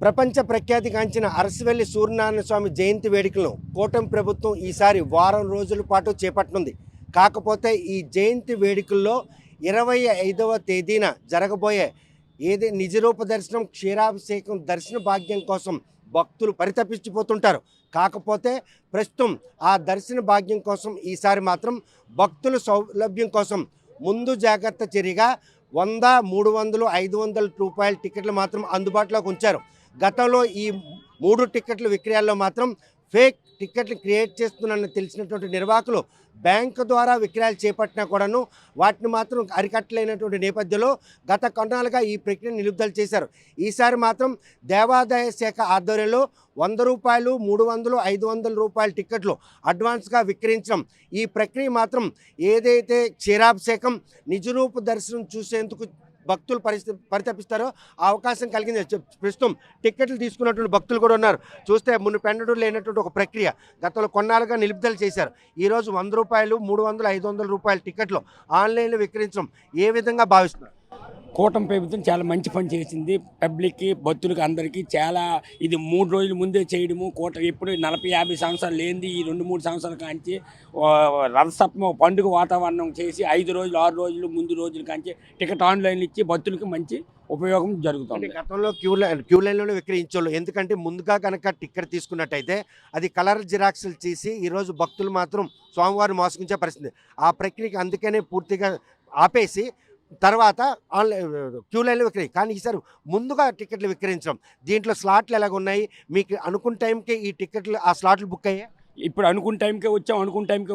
ప్రపంచ ప్రఖ్యాతిగాంచిన అరసవెల్లి సూర్యనారాయణ స్వామి జయంతి వేడుకలను కూటమి ప్రభుత్వం ఈసారి వారం రోజుల పాటు చేపట్టనుంది. కాకపోతే ఈ జయంతి వేడుకల్లో 25వ తేదీన జరగబోయే నిజరూప దర్శనం క్షీరాభిషేకం దర్శన భాగ్యం కోసం భక్తులు పరితపించిపోతుంటారు. కాకపోతే ప్రస్తుతం ఆ దర్శన భాగ్యం కోసం ఈసారి మాత్రం భక్తుల సౌలభ్యం కోసం ముందు జాగ్రత్త చర్యగా 100, 300, 500 రూపాయల టికెట్లు మాత్రం అందుబాటులోకి ఉంచారు. గతంలో ఈ 3 టికెట్ల విక్రయాల్లో మాత్రం ఫేక్ టికెట్లు క్రియేట్ చేస్తున్నారని తెలిసినటువంటి నిర్వాహకులు బ్యాంకు ద్వారా విక్రయాలు చేపట్టినా కూడాను వాటిని మాత్రం అరికట్టలేనటువంటి నేపథ్యంలో గత కొన్నాళ్ళుగా ఈ ప్రక్రియను నిలుపుదల చేశారు. ఈసారి మాత్రం దేవాదాయ శాఖ ఆధ్వర్యంలో 100 రూపాయలు, 300, 500 రూపాయల టికెట్లు అడ్వాన్స్గా విక్రయించడం, ఈ ప్రక్రియ మాత్రం ఏదైతే క్షీరాభిషేకం నిజరూప దర్శనం చూసేందుకు భక్తులు పరితపిస్తారో ఆ అవకాశం కలిగింది. ప్రస్తుతం టికెట్లు తీసుకున్నటువంటి భక్తులు కూడా ఉన్నారు. చూస్తే మునుపెన్నడూ లేనటువంటి ఒక ప్రక్రియ గతంలో కొన్నాళ్ళుగా నిలుపుదల చేశారు. ఈరోజు 100 రూపాయలు, 300, 500 రూపాయల టికెట్లు ఆన్లైన్లో విక్రయించడం ఏ విధంగా భావిస్తున్నారు? కూటమి ప్రభుత్వం చాలా మంచి పని చేసింది. పబ్లిక్కి, భక్తులకి అందరికీ చాలా ఇది 3 రోజుల ముందే చేయడము. ఎప్పుడు 40-50 సంవత్సరాలు లేనిది ఈ 2-3 సంవత్సరాల కాంచి రథసప్తమి పండుగ వాతావరణం చేసి 5 రోజులు 6 రోజులు ముందు రోజుల కాంచి టికెట్ ఆన్లైన్లో ఇచ్చి భక్తులకి మంచి ఉపయోగం జరుగుతుంది. గతంలో క్యూ లైన్లోనే విక్రయించారు. ఎందుకంటే ముందుగా కనుక టికెట్ తీసుకున్నట్టయితే అది కలర్ జిరాక్స్లు చేసి ఈరోజు భక్తులు మాత్రం స్వామివారిని మోసగించే పరిస్థితి. ఆ ప్రక్రియకి అందుకనే పూర్తిగా ఆపేసి తర్వాత ఆన్లైన్ క్యూ లైన్లో కానీ ఈసారి ముందుగా టికెట్లు విక్రయించడం, దీంట్లో స్లాట్లు ఎలాగ ఉన్నాయి? మీకు అనుకున్న టైంకి ఈ టికెట్లు ఆ స్లాట్లు బుక్ అయ్యాయి? ఇప్పుడు అనుకున్న టైంకే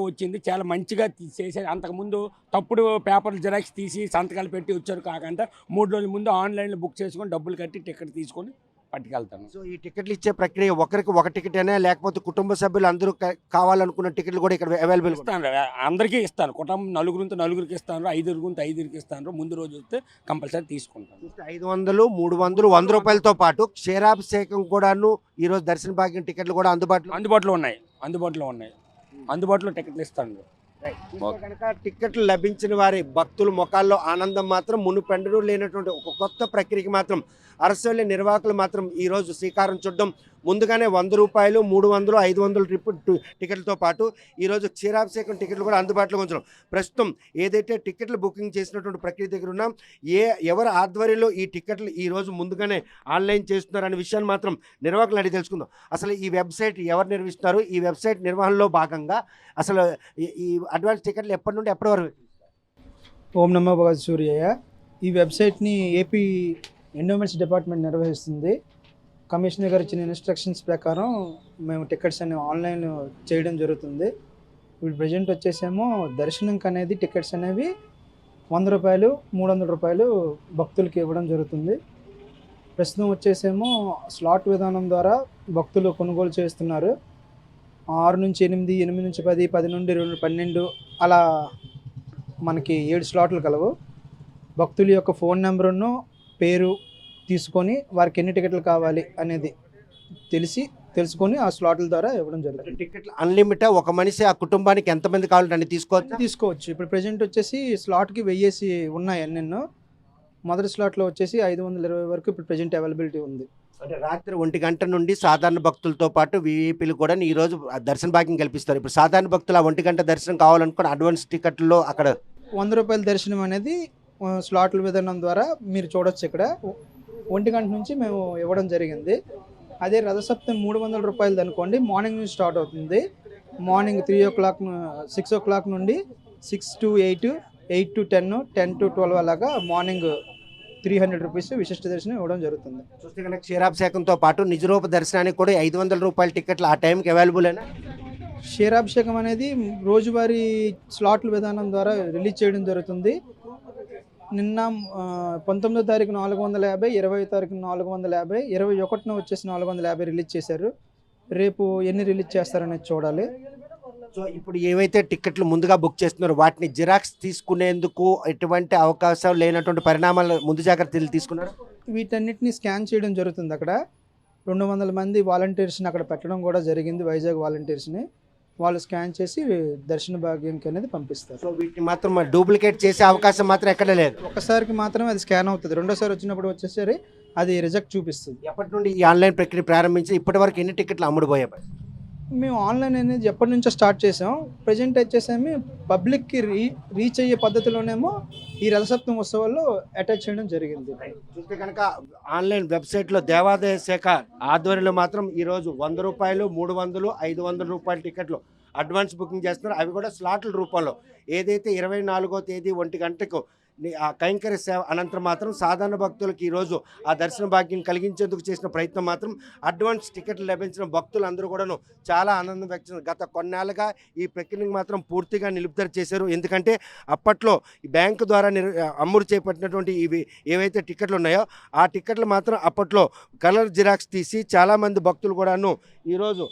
వచ్చింది. చాలా మంచిగా చేసేది. అంతకుముందు తప్పుడు పేపర్లు జిరాక్స్ తీసి సంతకాలు పెట్టి వచ్చారు. కాకుండా 3 రోజుల ముందు ఆన్లైన్లో బుక్ చేసుకొని డబ్బులు కట్టి టికెట్ తీసుకొని పట్టుకెళ్తాను. సో ఈ టికెట్లు ఇచ్చే ప్రక్రియ ఒకరికి ఒక టికెట్ అయినా లేకపోతే కుటుంబ సభ్యులు అందరూ కావాలనుకున్న టికెట్లు కూడా ఇక్కడ అవైలబుల్ ఇస్తాను. అందరికీ ఇస్తాను. కుటుంబం నలుగురికి ఇస్తాను, 5 ఇస్తాను. ముందు రోజు వస్తే కంపల్సరీ తీసుకుంటాను. 500, 300, 100 రూపాయలతో పాటు క్షీరాభిషేకం కూడాను ఈరోజు దర్శన భాగ్యం టికెట్లు కూడా అందుబాటులో ఉన్నాయి. అందుబాటులో టికెట్లు ఇస్తాను. కనుక టికెట్లు లభించిన వారి భక్తుల ముఖాల్లో ఆనందం మాత్రం మునుపెన్నడూ లేనటువంటి ఒక కొత్త ప్రక్రియకి మాత్రం అరసవెల్లి నిర్వాహకులు మాత్రం ఈరోజు శ్రీకారం చుట్టడం. ముందుగానే 100 రూపాయలు, 300, 500 టికెట్లతో పాటు ఈరోజు క్షీరాభిషేకం టికెట్లు కూడా అందుబాటులో ఉంచడం. ప్రస్తుతం ఏదైతే టికెట్లు బుకింగ్ చేసినటువంటి ప్రక్రియ దగ్గర ఉన్నాం, ఎవరి ఆధ్వర్యంలో ఈ టికెట్లు ఈరోజు ముందుగానే ఆన్లైన్ చేస్తున్నారనే విషయాన్ని మాత్రం నిర్వాహకులు అడిగి తెలుసుకుందాం. అసలు ఈ వెబ్సైట్ ఎవరు నిర్వహిస్తున్నారు? ఈ వెబ్సైట్ నిర్వహణలో భాగంగా అసలు ఈ అడ్వాన్స్ టికెట్లు ఎప్పటి నుండి ఎప్పటి వరకు? ఓం నమో భగవత్ సూర్యయ్య. ఈ వెబ్సైట్ని ఏపీ ఎండోమెంట్స్ డిపార్ట్మెంట్ నిర్వహిస్తుంది. కమిషనర్ గారు ఇచ్చిన ఇన్స్ట్రక్షన్స్ ప్రకారం మేము టికెట్స్ అనేవి ఆన్లైన్ చేయడం జరుగుతుంది. ఇప్పుడు ప్రజెంట్ వచ్చేసేమో దర్శనంకి అనేది టికెట్స్ అనేవి 100 రూపాయలు, 300 రూపాయలు భక్తులకి ఇవ్వడం జరుగుతుంది. ప్రస్తుతం వచ్చేసేమో స్లాట్ విధానం ద్వారా భక్తులు కొనుగోలు చేస్తున్నారు. 6 నుంచి 8, 8 నుంచి 10, 10 నుండి 12 అలా మనకి 7 స్లాట్లు కలవు. భక్తుల యొక్క ఫోన్ నెంబరును పేరు తీసుకొని వారికి ఎన్ని టికెట్లు కావాలి అనేది తెలుసుకొని ఆ స్లాట్ల ద్వారా ఇవ్వడం జరుగుతుంది. టికెట్లు అన్లిమిటెడ్, ఒక మనిషి ఆ కుటుంబానికి ఎంతమంది కావాలంటే అన్ని తీసుకోవచ్చు. ఇప్పుడు ప్రజెంట్ వచ్చేసి స్లాట్కి 1000 ఉన్నాయి. ఎన్నెన్నో మొదటి స్లాట్లో వచ్చేసి 520 వరకు ఇప్పుడు ప్రజెంట్ అవైలబిలిటీ ఉంది. అంటే రాత్రి 1 గంట నుండి సాధారణ భక్తులతో పాటు వీఐపీలు కూడా ఈరోజు దర్శన భాగ్యం కల్పిస్తారు. ఇప్పుడు సాధారణ భక్తులు ఆ 1 గంట దర్శనం కావాలనుకుని అడ్వాన్స్ టికెట్లో అక్కడ 100 రూపాయల దర్శనం అనేది స్లాట్ల విధానం ద్వారా మీరు చూడొచ్చు. ఇక్కడ 1 గంట నుంచి మేము ఇవ్వడం జరిగింది. అదే రథసప్తమి 300 రూపాయలది అనుకోండి, మార్నింగ్ నుంచి స్టార్ట్ అవుతుంది. మార్నింగ్ 3 o'clock 6 o'clock నుండి 6 to 8, 8 to 10, 10 to 12 అలాగా మార్నింగ్ 300 రూపీస్ విశిష్ట దర్శనం ఇవ్వడం జరుగుతుంది. చూస్తే కనుక క్షీరాభిషేకంతో పాటు నిజరూప దర్శనానికి కూడా 500 రూపాయల టికెట్లు ఆ టైంకి అవైలబుల్ అయినా. క్షీరాభిషేకం అనేది రోజువారీ స్లాట్ల విధానం ద్వారా రిలీజ్ చేయడం జరుగుతుంది. నిన్న 19వ తారీఖు 450, 20వ తారీఖు 450, 21న వచ్చేసి 450 రిలీజ్ చేశారు. రేపు ఎన్ని రిలీజ్ చేస్తారనేది చూడాలి. సో ఇప్పుడు ఏవైతే టికెట్లు ముందుగా బుక్ చేస్తున్నారో వాటిని జిరాక్స్ తీసుకునేందుకు ఎటువంటి అవకాశం లేనటువంటి పరిణామాలు ముందు జాగ్రత్తలు తీసుకున్నారు. వీటన్నిటిని స్కాన్ చేయడం జరుగుతుంది. అక్కడ 200 మంది వాలంటీర్స్ని అక్కడ పెట్టడం కూడా జరిగింది. వైజాగ్ వాలంటీర్స్ని వాళ్ళు స్కాన్ చేసి దర్శన భాగ్యంకి అనేది పంపిస్తారు. సో వీటిని మాత్రం డూప్లికేట్ చేసే అవకాశం మాత్రం ఎక్కడ లేదు. ఒకసారికి మాత్రమే అది స్కాన్ అవుతుంది. రెండోసారి వచ్చినప్పుడు వచ్చేసరి అది రిజెక్ట్ చూపిస్తుంది. ఎప్పటి నుండి ఈ ఆన్లైన్ ప్రక్రియ ప్రారంభించి ఇప్పటి వరకు ఎన్ని టికెట్లు అమ్ముడుపోయాయి? మేము ఆన్లైన్ అనేది ఎప్పటి నుంచో స్టార్ట్ చేసాం. ప్రజెంట్ వచ్చేసేమి పబ్లిక్కి రీచ్ అయ్యే పద్ధతిలోనేమో ఈ రథసప్తమి ఉత్సవాల్లో అటాచ్ చేయడం జరిగింది. చూస్తే కనుక ఆన్లైన్ వెబ్సైట్లో దేవాదాయ శాఖ ఆధ్వర్యంలో మాత్రం ఈరోజు 100 రూపాయలు, 300, 500 రూపాయల టికెట్లు అడ్వాన్స్ బుకింగ్ చేస్తున్నారు. అవి కూడా స్లాట్ల రూపంలో. ఏదైతే 24వ తేదీ 1 గంటకు ఆ కైంకర్య సేవ అనంతరం మాత్రం సాధారణ భక్తులకు ఈరోజు ఆ దర్శన భాగ్యం కలిగించేందుకు చేసిన ప్రయత్నం మాత్రం అడ్వాన్స్ టికెట్లు లభించిన భక్తులందరూ కూడాను చాలా ఆనందం వ్యక్తం. గత కొన్నేళ్ళుగా ఈ ప్రక్రియను మాత్రం పూర్తిగా నిలుపుదల చేశారు. ఎందుకంటే అప్పట్లో ఈ బ్యాంకు ద్వారా అమ్ముడు చేపట్టినటువంటి ఇవి ఏవైతే టికెట్లు ఉన్నాయో ఆ టికెట్లు మాత్రం అప్పట్లో కలర్ జిరాక్స్ తీసి చాలామంది భక్తులు కూడాను ఈరోజు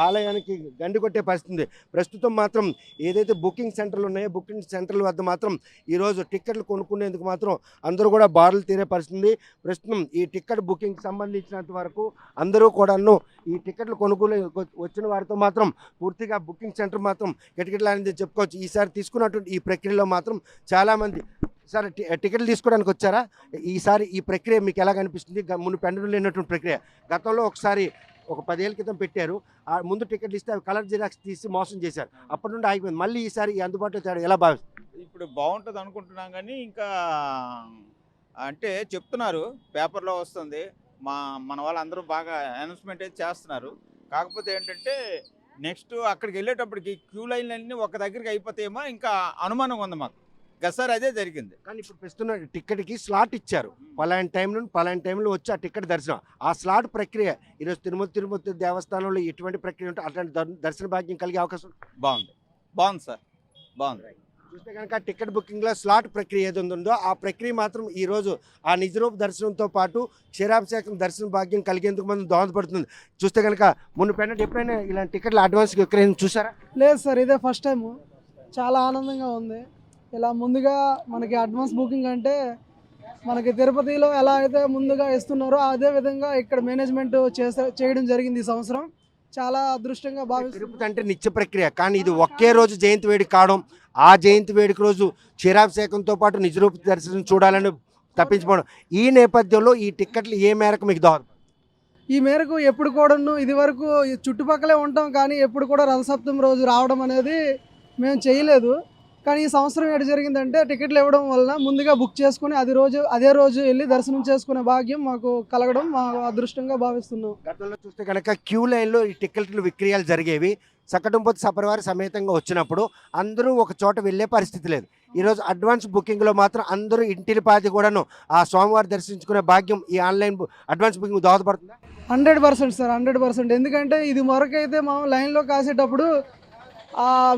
ఆలయానికి గండి కొట్టే పరిస్థితి. ప్రస్తుతం మాత్రం ఏదైతే బుకింగ్ సెంటర్లు ఉన్నాయో బుకింగ్ సెంటర్ల వద్ద మాత్రం ఈరోజు టికెట్లు కొనుక్కునేందుకు మాత్రం అందరూ కూడా బారులు తీరే పరిస్థితి. ప్రస్తుతం ఈ టికెట్ బుకింగ్ సంబంధించినంత వరకు అందరూ కూడాను ఈ టికెట్లు కొనుగోలు వచ్చిన వారితో మాత్రం పూర్తిగా బుకింగ్ సెంటర్ మాత్రం కిటకిటలాడింది చెప్పుకోవచ్చు. ఈసారి తీసుకున్నటువంటి ఈ ప్రక్రియలో మాత్రం చాలామంది సార్ టికెట్లు తీసుకోవడానికి వచ్చారా? ఈసారి ఈ ప్రక్రియ మీకు ఎలా కనిపిస్తుంది? మునుపెన్నడూ లేనటువంటి ప్రక్రియ. గతంలో ఒకసారి ఒక 10 ఏళ్ళ క్రితం పెట్టారు. ఆ ముందు టికెట్లు ఇస్తే అవి కలర్ జిరాక్స్ తీసి మోసం చేశారు. అప్పటి నుండి ఆగిపోయింది. మళ్ళీ ఈసారి ఈ అందుబాటులో తేడా ఎలా భావిస్తారు? ఇప్పుడు బాగుంటుంది అనుకుంటున్నాం కానీ ఇంకా అంటే చెప్తున్నారు, పేపర్లో వస్తుంది, మన వాళ్ళందరూ బాగా అనౌన్స్మెంట్ అయితే చేస్తున్నారు. కాకపోతే ఏంటంటే నెక్స్ట్ అక్కడికి వెళ్ళేటప్పటికి క్యూ లైన్లన్నీ ఒక దగ్గరికి అయిపోతాయేమో ఇంకా అనుమానంగా ఉంది మాకు. గసారి అదే జరిగింది. కానీ ఇప్పుడు ప్రస్తుతం టికెట్కి స్లాట్ ఇచ్చారు. పలానా టైం నుండి పలానా టైంలో వచ్చి ఆ టికెట్ దర్శనం. ఆ స్లాట్ ప్రక్రియ ఈరోజు తిరుమతి దేవస్థానంలో ఎటువంటి ప్రక్రియ ఉంటే అట్లాంటి దర్శన భాగ్యం కలిగే అవకాశం బాగుంది సార్, బాగుంది. చూస్తే కనుక టికెట్ బుకింగ్లో స్లాట్ ప్రక్రియ ఏది ఉందో ఆ ప్రక్రియ మాత్రం ఈరోజు ఆ నిజరూప దర్శనంతో పాటు క్షీరాభిషేకం దర్శన భాగ్యం కలిగేందుకు మనం దోహదపడుతుంది. చూస్తే కనుక మునుపెన్నటి ఎప్పుడైనా ఇలాంటి టికెట్లు అడ్వాన్స్ విక్రయం చూసారా? లేదు సార్, ఇదే ఫస్ట్ టైము. చాలా ఆనందంగా ఉంది. ఇలా ముందుగా మనకి అడ్వాన్స్ బుకింగ్ అంటే మనకి తిరుపతిలో ఎలా అయితే ముందుగా ఇస్తున్నారో అదే విధంగా ఇక్కడ మేనేజ్మెంట్ చేయడం జరిగింది ఈ సంవత్సరం. చాలా అదృష్టంగా భావిస్తుంది. తిరుపతి అంటే నిత్య ప్రక్రియ, కానీ ఇది ఒకే రోజు జయంతి వేడుక కావడం, ఆ జయంతి వేడుక రోజు క్షీరాభిషేకంతో పాటు నిజరూప దర్శనం చూడాలని తప్పించుకోవడం, ఈ నేపథ్యంలో ఈ టికెట్లు ఏ మేరకు మీకు దోహదం? ఈ మేరకు ఎప్పుడు కూడాను ఇది వరకు చుట్టుపక్కలే ఉంటాం కానీ ఎప్పుడు కూడా రథసప్తమి రోజు రావడం అనేది మేము చేయలేదు. కానీ ఈ సంవత్సరం ఏడు జరిగిందంటే టికెట్లు ఇవ్వడం వలన ముందుగా బుక్ చేసుకుని అదే రోజు వెళ్ళి దర్శనం చేసుకునే భాగ్యం మాకు కలగడం మా అదృష్టంగా భావిస్తున్నాం. గతంలో చూస్తే కనుక క్యూ లైన్లో ఈ టికెట్లు విక్రయాలు జరిగేవి. సకటుంపతి సపరివారి సమేతంగా వచ్చినప్పుడు అందరూ ఒక చోట వెళ్ళే పరిస్థితి లేదు. ఈరోజు అడ్వాన్స్ బుకింగ్లో మాత్రం అందరూ ఇంటిలిపాది కూడాను ఆ స్వామివారి దర్శించుకునే భాగ్యం ఈ ఆన్లైన్ అడ్వాన్స్ బుకింగ్ దోహదపడుతుందా? 100% సార్, 100%. ఎందుకంటే ఇది మరొకైతే మనం లైన్లో కాసేటప్పుడు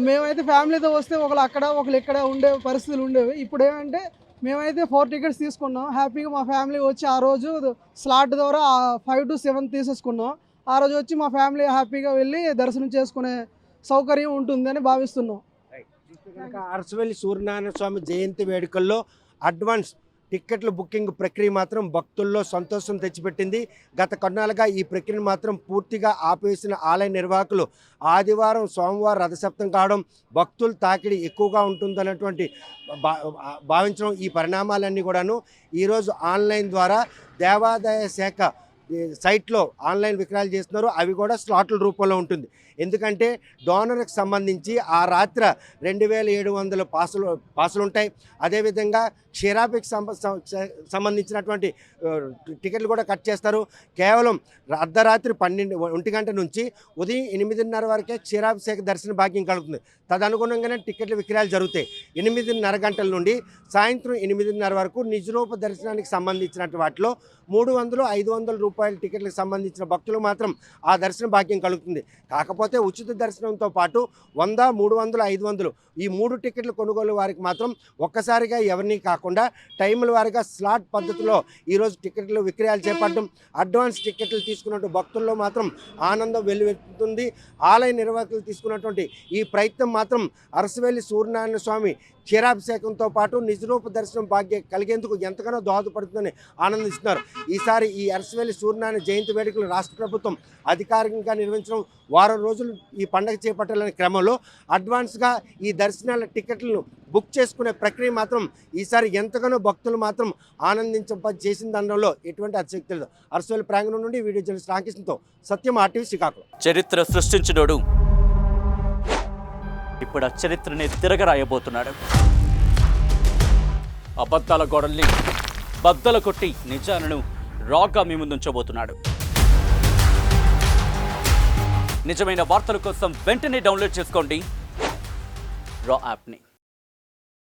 మేమైతే ఫ్యామిలీతో వస్తే ఒకళ్ళు అక్కడ ఒకళ్ళు ఇక్కడ ఉండే పరిస్థితులు ఉండేవి. ఇప్పుడు ఏమంటే మేమైతే 4 టికెట్స్ తీసుకున్నాం. హ్యాపీగా మా ఫ్యామిలీ వచ్చి ఆ రోజు స్లాట్ ద్వారా 5 to 7 తీసేసుకున్నాం. ఆ రోజు వచ్చి మా ఫ్యామిలీ హ్యాపీగా వెళ్ళి దర్శనం చేసుకునే సౌకర్యం ఉంటుందని భావిస్తున్నాం. అరసవెల్లి సూర్యనారాయణ స్వామి జయంతి వేడుకల్లో అడ్వాన్స్ టిక్కెట్ల బుకింగ్ ప్రక్రియ మాత్రం భక్తుల్లో సంతోషం తెచ్చిపెట్టింది. గత కొన్నాళ్ళుగా ఈ ప్రక్రియను మాత్రం పూర్తిగా ఆపేసిన ఆలయ నిర్వాహకులు ఆదివారం సోమవారం రథసప్తం కావడం, భక్తుల తాకిడి ఎక్కువగా ఉంటుందన్నటువంటి భావించడం, ఈ పరిణామాలన్నీ కూడాను ఈరోజు ఆన్లైన్ ద్వారా దేవాదాయ శాఖ సైట్లో ఆన్లైన్ విక్రయాలు చేస్తున్నారు. అవి కూడా స్లాట్ల రూపంలో ఉంటుంది. ఎందుకంటే డోనర్కి సంబంధించి ఆ రాత్రి 2700 పాసులు ఉంటాయి. అదేవిధంగా క్షీరాభికి సంబంధించినటువంటి టికెట్లు కూడా కట్ చేస్తారు. కేవలం అర్ధరాత్రి 1 గంట నుంచి ఉదయం 8:30 వరకే క్షీరాభిషేక దర్శన భాగ్యం కలుగుతుంది. తదనుగుణంగానే టికెట్ల విక్రయాలు జరుగుతాయి. 8:30 గంటల నుండి సాయంత్రం 8:30 వరకు నిజరూప దర్శనానికి సంబంధించినటువంటి వాటిలో 300, 500 రూపాయల టికెట్లకు సంబంధించిన భక్తులు మాత్రం ఆ దర్శన భాగ్యం కలుగుతుంది. కాకపోతే ఉచిత దర్శనంతో పాటు 100, 300, 500 ఈ 3 టికెట్లు కొనుగోలు వారికి మాత్రం ఒక్కసారిగా ఎవరిని కాకుండా టైముల వారిగా స్లాట్ పద్ధతిలో ఈరోజు టికెట్లు విక్రయాలు చేపట్టడం, అడ్వాన్స్ టికెట్లు తీసుకున్నట్టు భక్తుల్లో మాత్రం ఆనందం వెల్లువెత్తుతుంది. ఆలయ నిర్వాహకులు తీసుకున్నటువంటి ఈ ప్రయత్నం మాత్రం అరసవెల్లి సూర్యనారాయణ స్వామి క్షీరాభిషేకంతో పాటు నిజరూప దర్శనం భాగ్యం కలిగేందుకు ఎంతగానో దోహదపడుతుందని ఆనందిస్తున్నారు. ఈసారి ఈ అరసవెల్లి సూర్యనారాయణ జయంతి వేడుకలు రాష్ట్ర ప్రభుత్వం అధికారికంగా నిర్వహించడం, వారం రోజులు ఈ పండుగ చేపట్టాలనే క్రమంలో అడ్వాన్స్గా ఈ దర్శనాల టికెట్లను బుక్ చేసుకునే ప్రక్రియ మాత్రం ఈసారి ఎంతగానో భక్తులు మాత్రం చేసిందనడంలో ఎటువంటి అతిశక్తి లేదు. అరసవల్లి ప్రాంగణం నుండి వీడియో జర్నలిస్ట్ రామకృష్ణతో సత్యం, RTV శ్రీకాకుళం. చరిత్ర సృష్టించినోడు ఇప్పుడు ఆ చరిత్రని తిరగరాయబోతున్నాడు. అబద్ధాల గోడల్ని బద్దలు కొట్టి నిజాలను రాగా మీ ముందుంచబోతున్నాడు. నిజమైన వార్తల కోసం వెంటనే డౌన్లోడ్ చేసుకోండి రా యాప్ని.